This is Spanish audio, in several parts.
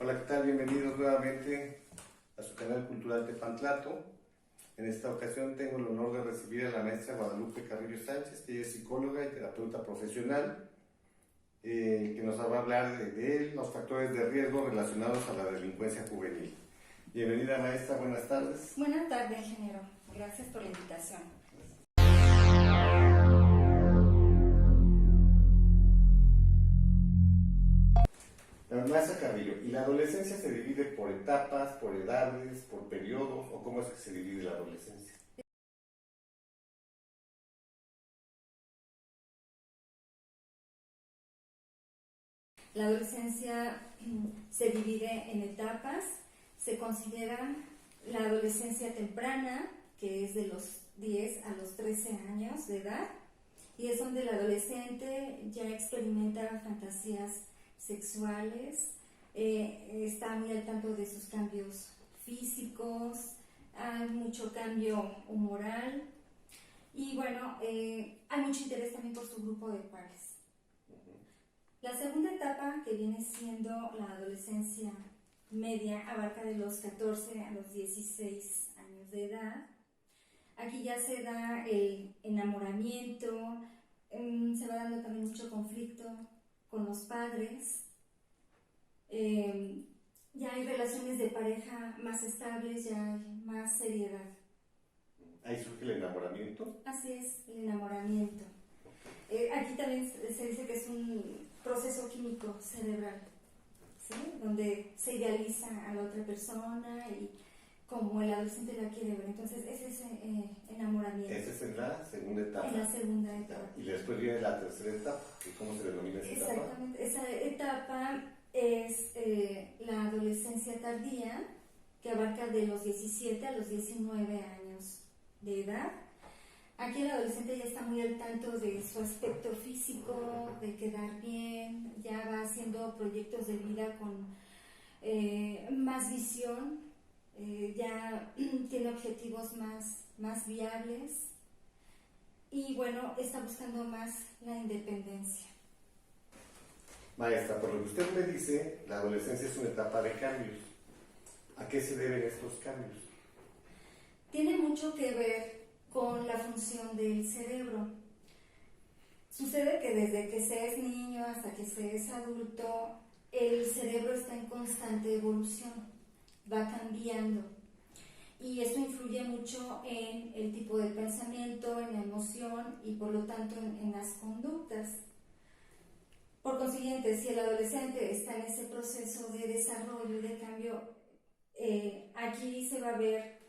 Hola, ¿qué tal? Bienvenidos nuevamente a su canal cultural Tepantlato. En esta ocasión tengo el honor de recibir a la maestra Guadalupe Carrillo Sánchez, que ella es psicóloga y terapeuta profesional, que nos va a hablar de los factores de riesgo relacionados a la delincuencia juvenil. Bienvenida, maestra, buenas tardes. Buenas tardes, ingeniero. Gracias por la invitación. Maestra Carrillo, ¿y la adolescencia se divide por etapas, por edades, por periodos, o cómo es que se divide la adolescencia? La adolescencia se divide en etapas. Se considera la adolescencia temprana, que es de los 10 a los 13 años de edad, y es donde el adolescente ya experimenta fantasías sexuales, está muy al tanto de sus cambios físicos, hay mucho cambio humoral y bueno, hay mucho interés también por su grupo de pares. La segunda etapa, que viene siendo la adolescencia media, abarca de los 14 a los 16 años de edad. Aquí ya se da el enamoramiento, se va dando también mucho conflicto con los padres, ya hay relaciones de pareja más estables, ya hay más seriedad. Ahí surge el enamoramiento. Así es, el enamoramiento. Aquí también se dice que es un proceso químico cerebral, ¿sí? Donde se idealiza a la otra persona y como el adolescente la quiere ver. Entonces, ese es enamoramiento. Esa es en la segunda etapa. En la segunda etapa. Y después viene la tercera etapa, ¿cómo se denomina esa etapa? Exactamente, esa etapa es la adolescencia tardía, que abarca de los 17 a los 19 años de edad. Aquí el adolescente ya está muy al tanto de su aspecto físico, de quedar bien, ya va haciendo proyectos de vida con más visión, ya tiene objetivos más viables y bueno, está buscando más la independencia. Maestra, por lo que usted me dice, la adolescencia es una etapa de cambios. ¿A qué se deben estos cambios? Tiene mucho que ver con la función del cerebro. Sucede que desde que se es niño hasta que se es adulto, el cerebro está en constante evolución, va cambiando. Y esto influye mucho en el tipo de pensamiento, en la emoción y por lo tanto en las conductas. Por consiguiente, si el adolescente está en ese proceso de desarrollo y de cambio, aquí se va a ver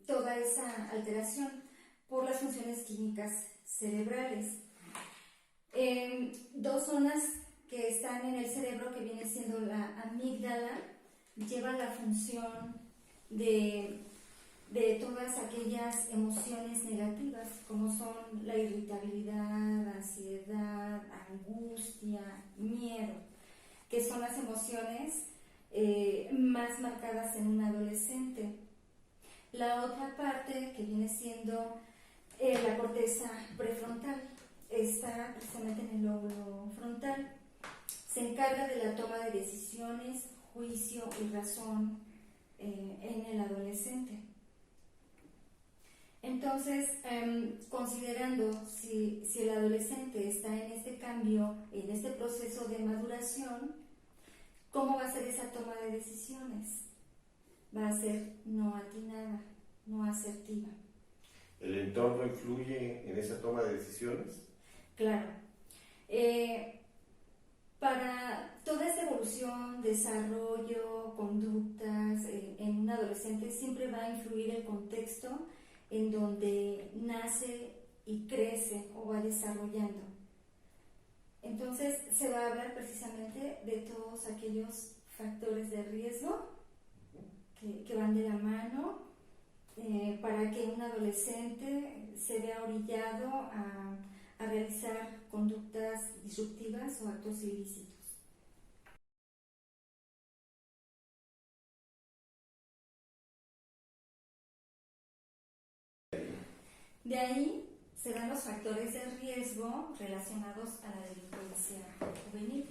toda esa alteración por las funciones químicas cerebrales. Dos zonas que están en el cerebro, que viene siendo la amígdala, llevan la función de todas aquellas emociones negativas, como son la irritabilidad, ansiedad, angustia, miedo, que son las emociones más marcadas en un adolescente. La otra parte, que viene siendo la corteza prefrontal, está precisamente en el lóbulo frontal. Se encarga de la toma de decisiones, juicio y razón en el adolescente. Entonces, considerando si el adolescente está en este cambio, en este proceso de maduración, ¿cómo va a ser esa toma de decisiones? Va a ser no atinada, no asertiva. ¿El entorno influye en esa toma de decisiones? Claro. Para toda esta evolución, desarrollo, conductas en un adolescente, siempre va a influir el contexto en donde nace y crece o va desarrollando. Entonces se va a hablar precisamente de todos aquellos factores de riesgo que van de la mano para que un adolescente se vea orillado a realizar conductas disruptivas o actos ilícitos. De ahí se dan los factores de riesgo relacionados a la delincuencia juvenil.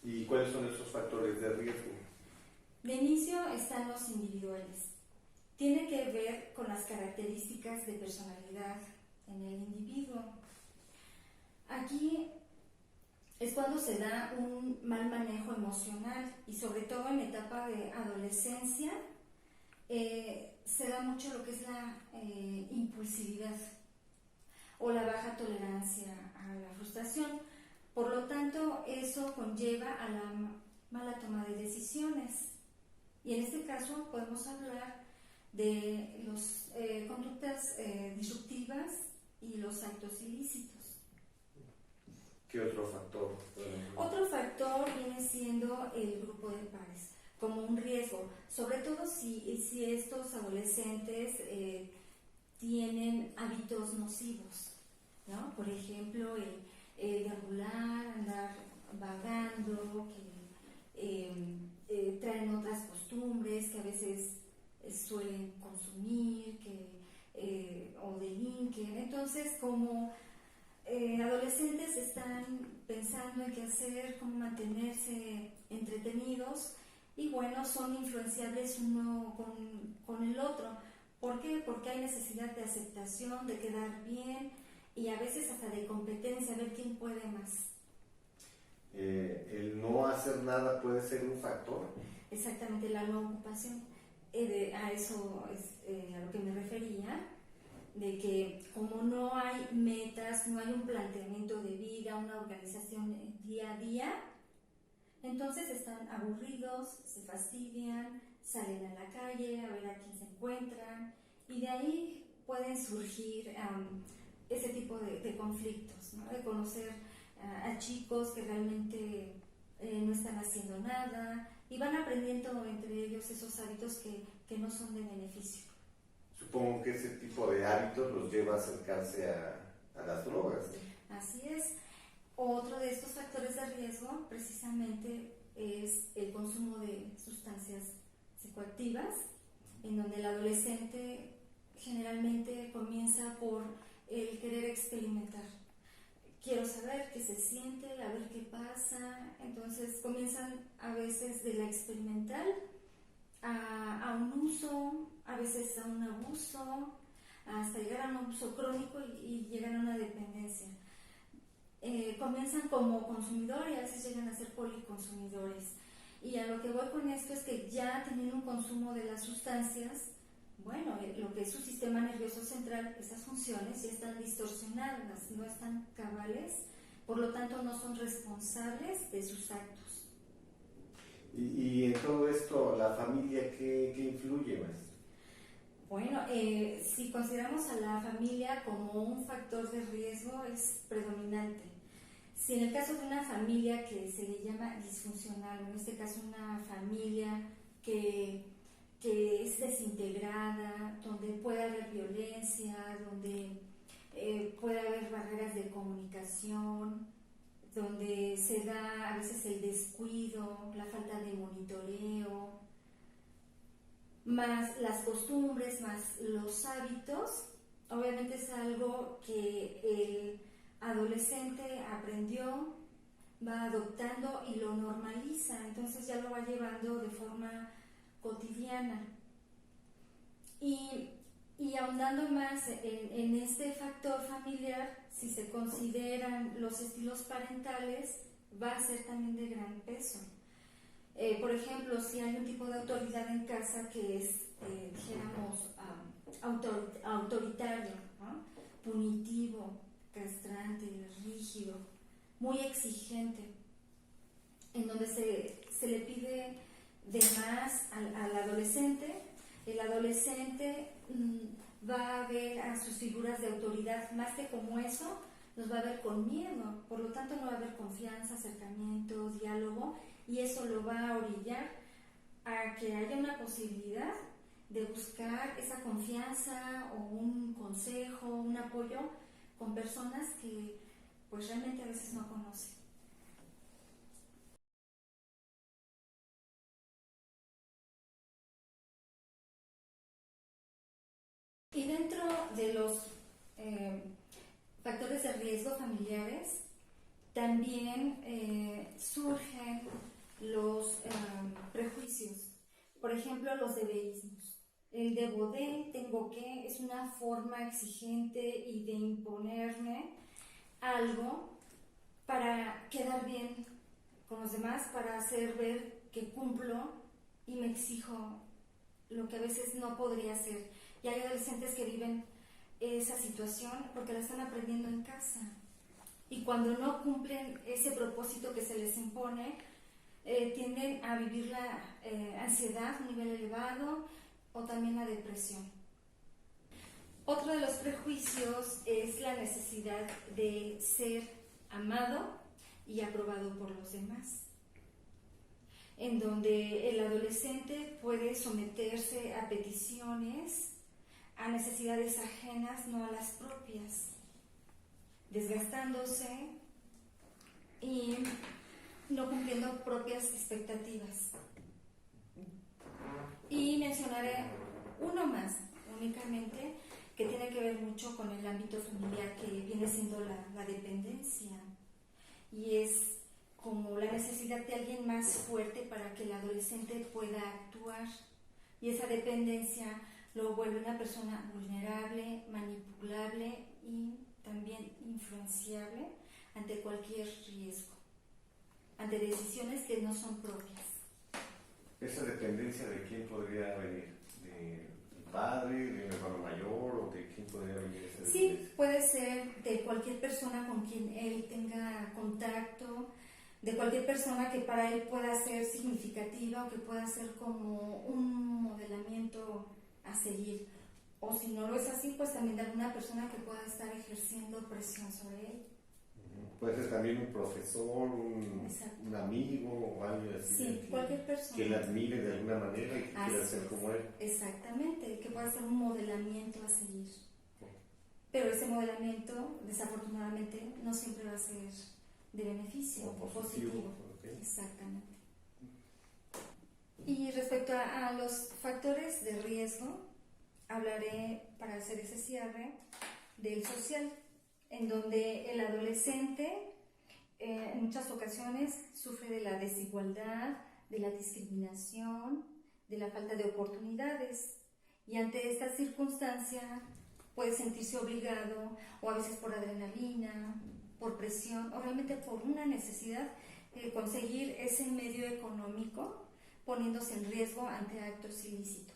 ¿Y cuáles son esos factores de riesgo? De inicio están los individuales. Tiene que ver con las características de personalidad en el individuo. Aquí es cuando se da un mal manejo emocional y sobre todo en etapa de adolescencia se da mucho lo que es la impulsividad o la baja tolerancia a la frustración. Por lo tanto, eso conlleva a la mala toma de decisiones. Y en este caso podemos hablar de las conductas disruptivas y los actos ilícitos. ¿Qué otro factor? Otro factor viene siendo el grupo de pares, como un riesgo, sobre todo si estos adolescentes tienen hábitos nocivos, ¿no? Por ejemplo, el deambular, andar vagando, que traen otras costumbres que a veces suelen consumir o delinquen. Entonces, como adolescentes están pensando en qué hacer, cómo mantenerse entretenidos y bueno, son influenciables uno con el otro. ¿Por qué? Porque hay necesidad de aceptación, de quedar bien y a veces hasta de competencia, a ver quién puede más. ¿El no hacer nada puede ser un factor? Exactamente, la no ocupación. A eso es a lo que me refería, de que como no hay metas, no hay un planteamiento de vida, una organización día a día, entonces están aburridos, se fastidian, salen a la calle a ver a quién se encuentran y de ahí pueden surgir ese tipo de conflictos, ¿no? De conocer a chicos que realmente no están haciendo nada y van aprendiendo entre ellos esos hábitos que no son de beneficio. Supongo que ese tipo de hábitos los lleva a acercarse a las drogas, ¿no? Así es. Otro de estos factores de riesgo precisamente es el consumo de sustancias psicoactivas, en donde el adolescente generalmente comienza por el querer experimentar. Quiero saber qué se siente, a ver qué pasa. Entonces comienzan a veces de la experimental a un uso, a veces a un abuso, hasta llegar a un abuso crónico y llegan a una dependencia. Comienzan como consumidores y a veces llegan a ser policonsumidores. Y a lo que voy con esto es que ya teniendo un consumo de las sustancias, bueno, lo que es su sistema nervioso central, esas funciones ya están distorsionadas, no están cabales, por lo tanto no son responsables de sus actos. Y en todo esto, ¿la familia qué influye más? Bueno, si consideramos a la familia como un factor de riesgo, es predominante. Si en el caso de una familia que se le llama disfuncional, en este caso una familia que es desintegrada, donde puede haber violencia, donde puede haber barreras de comunicación, donde se da a veces el descuido, la falta de monitoreo, más las costumbres, más los hábitos, obviamente es algo que el adolescente aprendió, va adoptando y lo normaliza, entonces ya lo va llevando de forma cotidiana. Y ahondando más en este factor familiar, si se consideran los estilos parentales, va a ser también de gran peso. Por ejemplo, si hay un tipo de autoridad en casa que es, dijéramos, autoritario, ¿no? Punitivo, castrante, rígido, muy exigente, en donde se le pide de más al adolescente, el adolescente va a ver a sus figuras de autoridad más que como eso, los va a ver con miedo, por lo tanto no va a haber confianza, acercamiento, diálogo, y eso lo va a orillar a que haya una posibilidad de buscar esa confianza o un consejo, un apoyo con personas que pues realmente a veces no conocen. Y dentro de los factores de riesgo familiares, también surgen los prejuicios, por ejemplo los debeísmos. El debo de, tengo que, es una forma exigente y de imponerme algo para quedar bien con los demás, para hacer ver que cumplo y me exijo lo que a veces no podría hacer. Y hay adolescentes que viven esa situación porque la están aprendiendo en casa. Y cuando no cumplen ese propósito que se les impone, tienden a vivir la ansiedad a un nivel elevado o también la depresión. Otro de los prejuicios es la necesidad de ser amado y aprobado por los demás, en donde el adolescente puede someterse a peticiones, a necesidades ajenas, no a las propias, desgastándose y no cumpliendo propias expectativas. Y mencionaré uno más, únicamente, que tiene que ver mucho con el ámbito familiar, que viene siendo la dependencia, y es como la necesidad de alguien más fuerte para que el adolescente pueda actuar, y esa dependencia lo vuelve una persona vulnerable, manipulable y también influenciable ante cualquier riesgo, ante decisiones que no son propias. ¿Esa dependencia de quién podría venir? ¿De un padre, de un hermano mayor o de quién podría venir esa dependencia? Sí, puede ser de cualquier persona con quien él tenga contacto, de cualquier persona que para él pueda ser significativa o que pueda ser como un modelamiento a seguir. O si no lo es así, pues también de alguna persona que pueda estar ejerciendo presión sobre él. Puede ser también un profesor, un amigo o alguien así. Sí, cualquier persona. Que le admire de alguna manera y que quiera ser como él. Exactamente, que pueda ser un modelamiento a seguir. Pero ese modelamiento, desafortunadamente, no siempre va a ser de beneficio o positivo. Okay. Exactamente. Y respecto a los factores de riesgo, hablaré, para hacer ese cierre, del social, en donde el adolescente en muchas ocasiones sufre de la desigualdad, de la discriminación, de la falta de oportunidades, y ante esta circunstancia puede sentirse obligado, o a veces por adrenalina, por presión, o realmente por una necesidad de conseguir ese medio económico, poniéndose en riesgo ante actos ilícitos.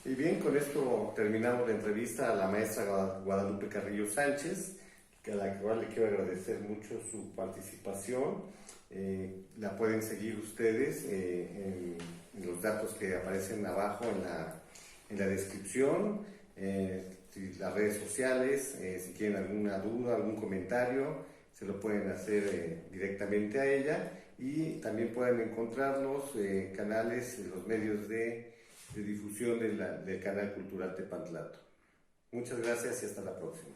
Y bien, con esto terminamos la entrevista a la maestra Guadalupe Carrillo Sánchez, a la cual le quiero agradecer mucho su participación. La pueden seguir ustedes en los datos que aparecen abajo en la descripción, las redes sociales. Si quieren alguna duda, algún comentario, se lo pueden hacer directamente a ella, y también pueden encontrar los canales, los medios de difusión del canal cultural Tepantlato. Muchas gracias y hasta la próxima.